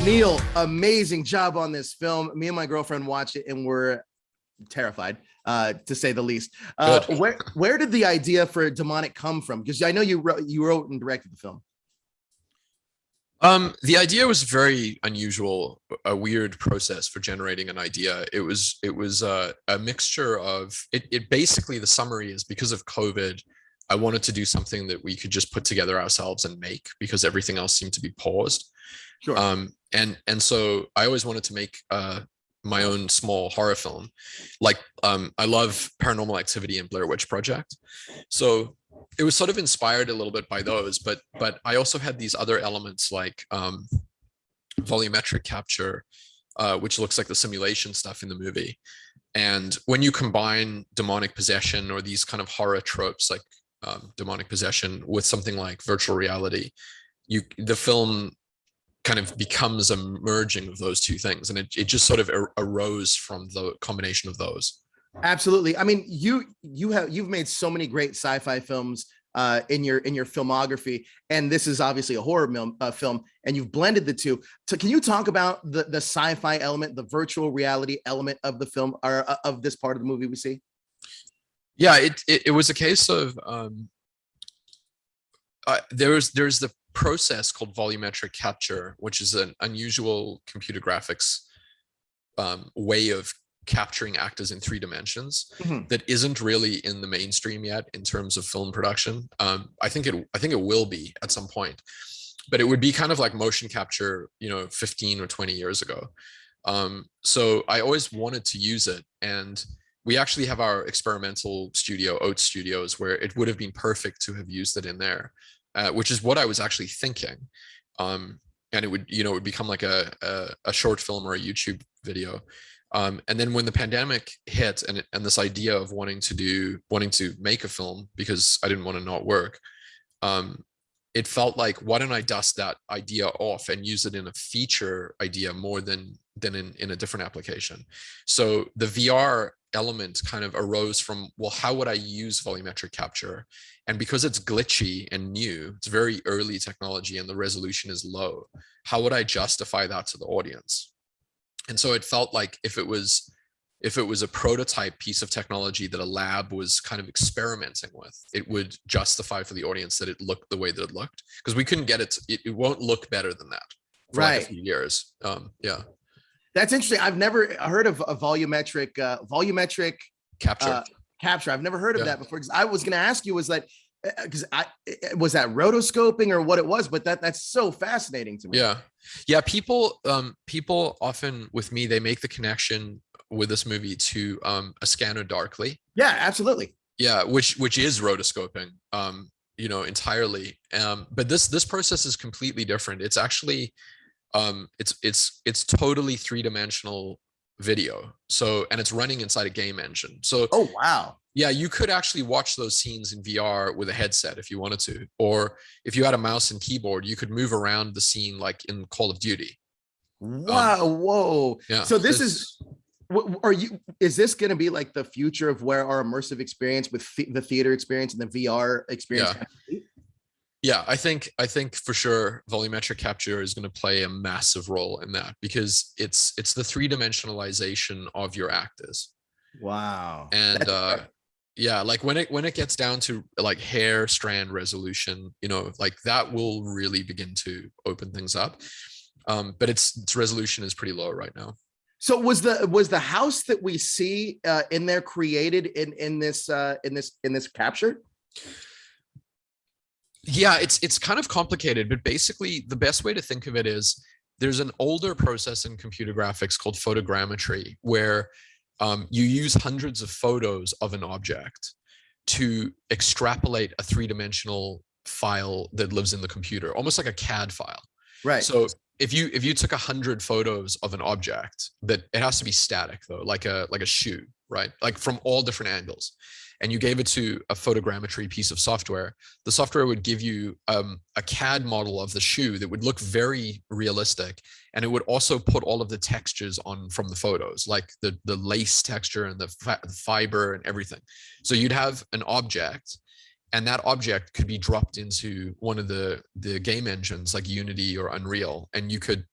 Neill, amazing job on this film. Me and my girlfriend watched it and we're terrified, to say the least. Where did the idea for Demonic come from? Because I know you wrote and directed the film. The idea was very unusual, a weird process for generating an idea. It was a mixture of it. Basically, the summary is because of COVID, I wanted to do something that we could just put together ourselves and make because everything else seemed to be paused. Sure. And so I always wanted to make my own small horror film. Like I love Paranormal Activity and Blair Witch Project. So it was sort of inspired a little bit by those, but I also had these other elements like volumetric capture, which looks like the simulation stuff in the movie. And when you combine demonic possession or these kind of horror tropes like demonic possession with something like virtual reality, the film kind of becomes a merging of those two things, and it just sort of arose from the combination of those. Absolutely. I mean, you've made so many great sci-fi films in your filmography, and this is obviously a horror film, and you've blended the two. So can you talk about the sci-fi element, the virtual reality element of the film, or of this part of the movie we see? Yeah, it was a case of there's the process called volumetric capture, which is an unusual computer graphics way of capturing actors in 3 dimensions that isn't really in the mainstream yet in terms of film production. I think it will be at some point, but it would be kind of like motion capture, 15 or 20 years ago. So I always wanted to use it, and we actually have our experimental studio, Oat Studios, where it would have been perfect to have used it in there, which is what I was actually thinking. And it would, it would become like a short film or a YouTube video. And then when the pandemic hit and this idea of wanting to make a film because I didn't want to not work, it felt like, why don't I dust that idea off and use it in a feature idea more than in a different application. So the VR element kind of arose from, well, how would I use volumetric capture? And because it's glitchy and new, it's very early technology and the resolution is low, how would I justify that to the audience? And so it felt like if it was a prototype piece of technology that a lab was kind of experimenting with, it would justify for the audience that it looked the way that it looked, because we couldn't get it won't look better than that for right. like a few years. Yeah. That's interesting. I've never heard of a volumetric capture. Capture. I've never heard of that before. Because I was going to ask you, was that rotoscoping or what it was? But that's so fascinating to me. Yeah. People often with me, they make the connection with this movie to A Scanner Darkly. Yeah, absolutely. Yeah, which is rotoscoping, entirely. But this process is completely different. It's actually it's totally 3-dimensional video. So, and it's running inside a game engine. So, oh wow. Yeah, you could actually watch those scenes in VR with a headset if you wanted to, or if you had a mouse and keyboard, you could move around the scene like in Call of Duty. Wow! Whoa! Yeah. So is this going to be like the future of where our immersive experience with the theater experience and the VR experience? Yeah, I think for sure volumetric capture is going to play a massive role in that, because it's the 3-dimensionalization of your actors. Wow. And yeah, like when it gets down to like hair strand resolution, like that will really begin to open things up. But its resolution is pretty low right now. So was the house that we see in there created in this capture? Yeah, it's kind of complicated, but basically the best way to think of it is there's an older process in computer graphics called photogrammetry, where you use hundreds of photos of an object to extrapolate a 3-dimensional file that lives in the computer, almost like a CAD file. Right. So if you took 100 photos of an object, that it has to be static though, like a shoe, right? Like from all different angles, and you gave it to a photogrammetry piece of software, the software would give you a CAD model of the shoe that would look very realistic. And it would also put all of the textures on from the photos, like the lace texture and the fiber and everything. So you'd have an object, and that object could be dropped into one of the game engines like Unity or Unreal, and you could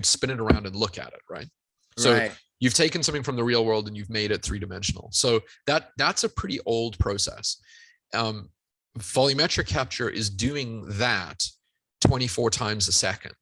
spin it around and look at it, right? So Right. you've taken something from the real world and you've made it three-dimensional. So that's a pretty old process. Volumetric capture is doing that 24 times a second.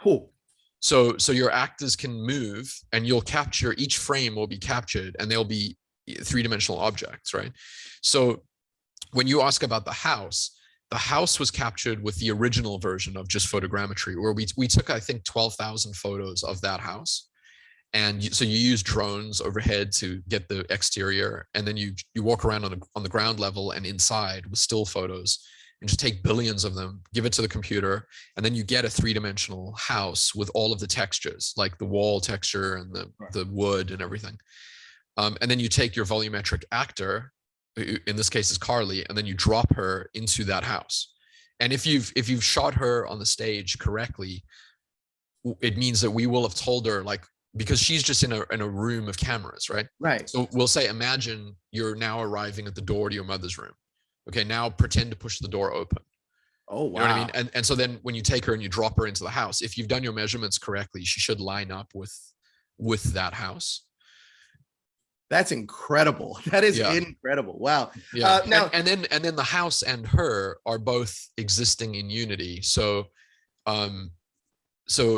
Cool. So your actors can move, and you'll capture, each frame will be captured, and they'll be three-dimensional objects, right? So when you ask about the house was captured with the original version of just photogrammetry, where we took, I think, 12,000 photos of that house. And so you use drones overhead to get the exterior, and then you walk around on the ground level and inside with still photos, and just take billions of them, give it to the computer, and then you get a three-dimensional house with all of the textures, like the wall texture and the wood and everything. And then you take your volumetric actor, in this case is Carly, and then you drop her into that house. And if you've shot her on the stage correctly, it means that we will have told her, like, because she's just in a room of cameras, right? Right. So we'll say, imagine you're now arriving at the door to your mother's room. Okay, now pretend to push the door open. Oh, wow. You know what I mean? And so then when you take her and you drop her into the house, if you've done your measurements correctly, she should line up with that house. That's incredible. That is incredible. Wow. Yeah. Now, and then the house and her are both existing in Unity. So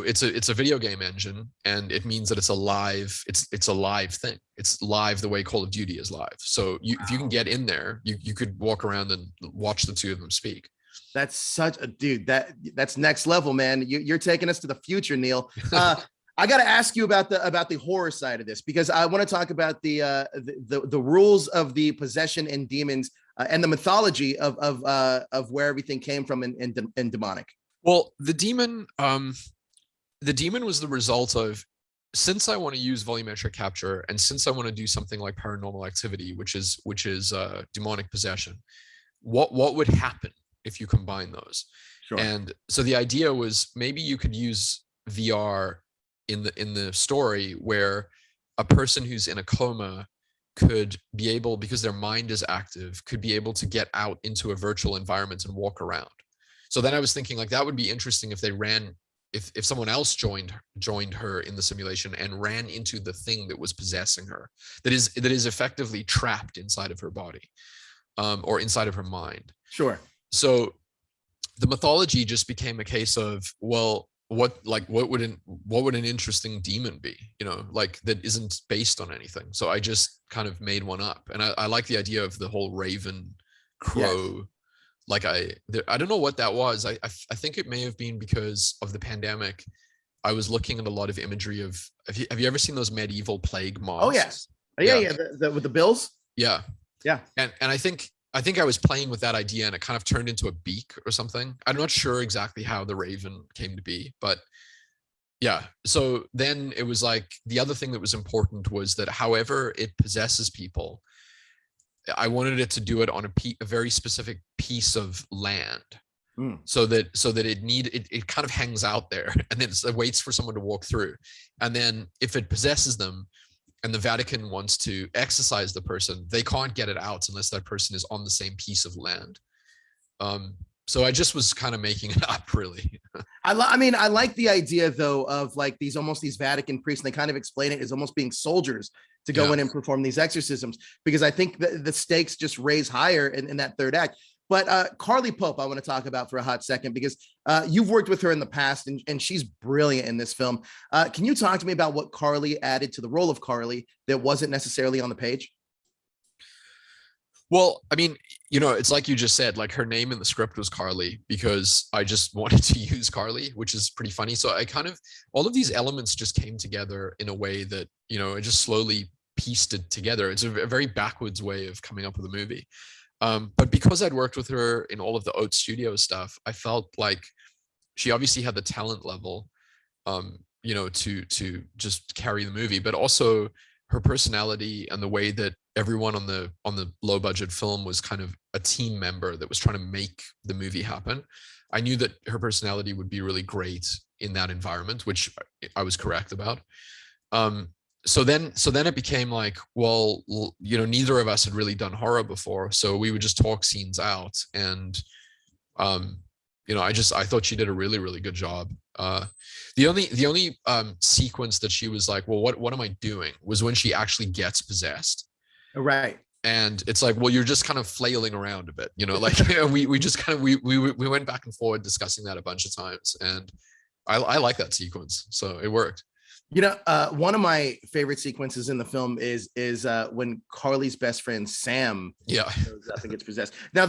it's a video game engine, and it means that it's a live thing. It's live the way Call of Duty is live. So if you can get in there, you could walk around and watch the two of them speak. That's such a dude. That's next level, man. You're taking us to the future, Neill. I got to ask you about the horror side of this, because I want to talk about the rules of the possession and demons and the mythology of where everything came from in demonic. Well, the demon was the result of, since I want to use volumetric capture, and since I want to do something like paranormal activity, which is demonic possession, what would happen if you combine those? Sure. And so the idea was, maybe you could use VR in the story, where a person who's in a coma could be able, because their mind is active, could be able to get out into a virtual environment and walk around. So then I was thinking, like, that would be interesting if they ran, if someone else joined her in the simulation and ran into the thing that was possessing her, that is effectively trapped inside of her body, or inside of her mind. Sure. So the mythology just became a case of, well, what would an interesting demon be, like, that isn't based on anything. So I just kind of made one up, and I like the idea of the whole raven crow. Yes. Like I don't know what that was. I think it may have been because of the pandemic. I was looking at a lot of imagery of, have you ever seen those medieval plague mosques? Oh yes. Yeah. With the bills. Yeah. And I think I was playing with that idea, and it kind of turned into a beak or something. I'm not sure exactly how the raven came to be, but yeah. So then it was like, the other thing that was important was that however it possesses people, I wanted it to do it on a very specific piece of land. So that it kind of hangs out there, and then it waits for someone to walk through. And then if it possesses them, and the Vatican wants to exorcise the person, they can't get it out unless that person is on the same piece of land. So I just was kind of making it up, really. I mean, I like the idea, though, of like these Vatican priests, and they kind of explain it as almost being soldiers to go in and perform these exorcisms, because I think the stakes just raise higher in that third act. But Carly Pope, I want to talk about for a hot second, because you've worked with her in the past, and she's brilliant in this film. Can you talk to me about what Carly added to the role of Carly that wasn't necessarily on the page? Well, I mean, it's like you just said, like, her name in the script was Carly because I just wanted to use Carly, which is pretty funny. So I kind of, all of these elements just came together in a way that, I just slowly pieced it together. It's a very backwards way of coming up with a movie. But because I'd worked with her in all of the Oat Studio stuff, I felt like she obviously had the talent level, to just carry the movie, but also her personality and the way that everyone on the low budget film was kind of a team member that was trying to make the movie happen. I knew that her personality would be really great in that environment, which I was correct about. so then it became like, well, neither of us had really done horror before, so we would just talk scenes out. And I thought she did a really, really good job. The only sequence that she was like, well, what am I doing, was when she actually gets possessed. Right. And it's like, well, you're just kind of flailing around a bit, like we just kind of we went back and forward discussing that a bunch of times, and I like that sequence, so it worked. One of my favorite sequences in the film is when Carly's best friend Sam shows up and gets possessed. Now,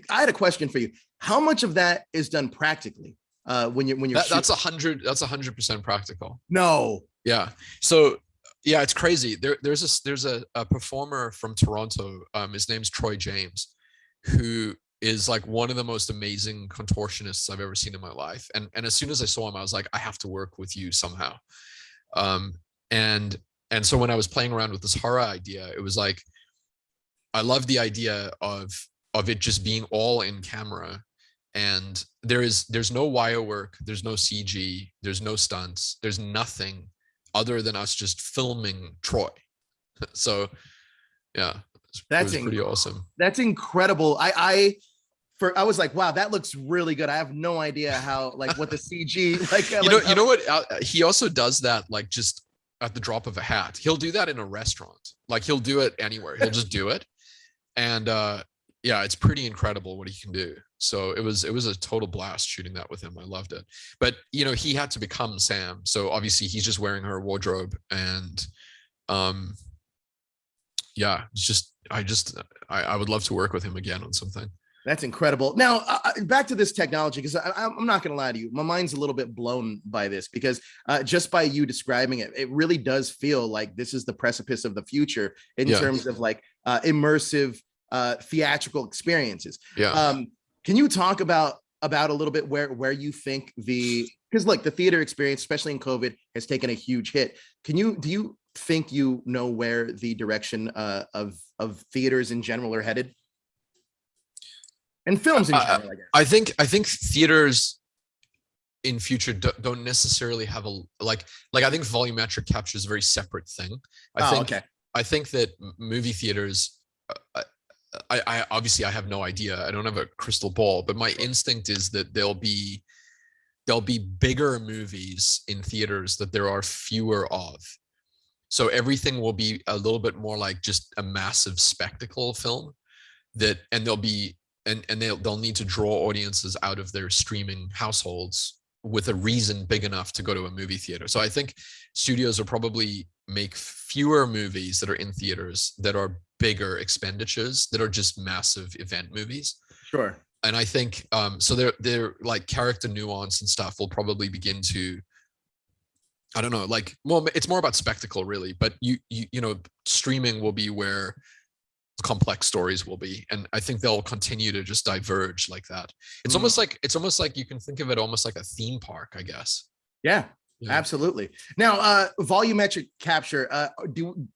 I had a question for you. How much of that is done practically? When you're that's 100% practical. No. Yeah. So yeah, it's crazy. There's a performer from Toronto. His name's Troy James, who is like one of the most amazing contortionists I've ever seen in my life. And as soon as I saw him, I was like, I have to work with you somehow. And so when I was playing around with this horror idea, it was like, I love the idea of it just being all in camera, and there's no wire work, there's no CG, there's no stunts, there's nothing other than us just filming Troy. So yeah, it was pretty awesome. That's incredible. I was like, wow, that looks really good. I have no idea how, like, what the CG, like, you know what? He also does that, like, just at the drop of a hat. He'll do that in a restaurant. Like, he'll do it anywhere. He'll just do it. And yeah, it's pretty incredible what he can do. So it was a total blast shooting that with him. I loved it. But, he had to become Sam. So obviously he's just wearing her wardrobe. And yeah, it's just, I would love to work with him again on something. That's incredible. Now, back to this technology, because I'm not going to lie to you. My mind's a little bit blown by this, because just by you describing it, it really does feel like this is the precipice of the future in terms of like immersive theatrical experiences. Yeah. Can you talk about a little bit where you think because look, the theater experience, especially in COVID, has taken a huge hit. Do you think where the direction of theaters in general are headed? And films in general, I guess. I think theaters in future don't necessarily have like I think volumetric capture is a very separate thing. I think that movie theaters, I obviously I have no idea. I don't have a crystal ball, but my instinct is that there'll be bigger movies in theaters that there are fewer of. So everything will be a little bit more like just a massive spectacle film and they'll be and they'll need to draw audiences out of their streaming households with a reason big enough to go to a movie theater. So I think studios will probably make fewer movies that are in theaters that are bigger expenditures, that are just massive event movies. Sure. And I think so they're like character nuance and stuff will probably begin to, I don't know, like, well, it's more about spectacle really, but you streaming will be where complex stories will be, and I think they'll continue to just diverge like that. It's almost like you can think of it almost like a theme park, I guess. Yeah. Absolutely. Now, volumetric capture. Do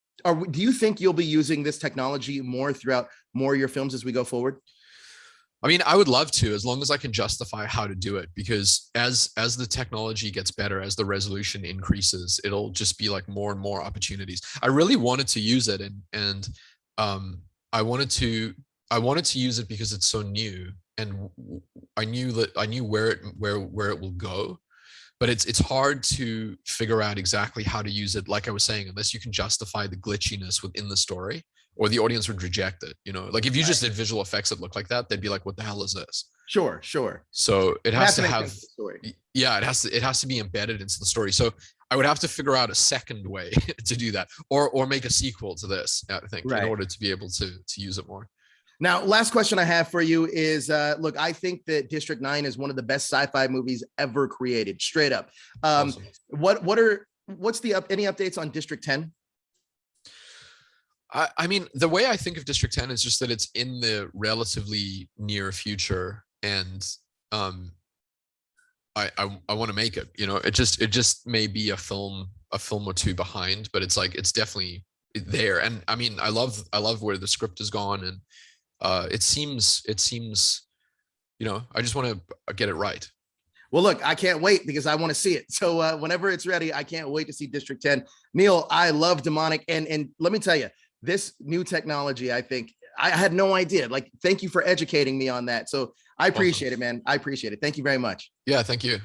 you think you'll be using this technology more throughout more of your films as we go forward? I mean, I would love to, as long as I can justify how to do it, because as the technology gets better, as the resolution increases, it'll just be like more and more opportunities. I really wanted to use it, and I wanted to use it because it's so new, and I knew where it will go, but it's hard to figure out exactly how to use it. Like I was saying, unless you can justify the glitchiness within the story, or the audience would reject it. Like if you just did visual effects that look like that, they'd be like, "What the hell is this?" Sure. So it has to have, yeah, it has to be embedded into the story. So I would have to figure out a second way to do that, or make a sequel to this, I think, in order to be able to use it more. Now, last question I have for you is, look, I think that District 9 is one of the best sci-fi movies ever created, straight up. Awesome. What's any updates on District 10? I mean, the way I think of District 10 is just that it's in the relatively near future, and I want to make it. It just may be a film or two behind, but it's like it's definitely there. And I mean, I love where the script has gone, and it seems I just want to get it right. Well, look, I can't wait because I want to see it. So whenever it's ready, I can't wait to see District 10. Neill, I love demonic. And let me tell you, this new technology, I think I had no idea. Like, thank you for educating me on that. So I appreciate it, man. I appreciate it. Thank you very much. Yeah, thank you.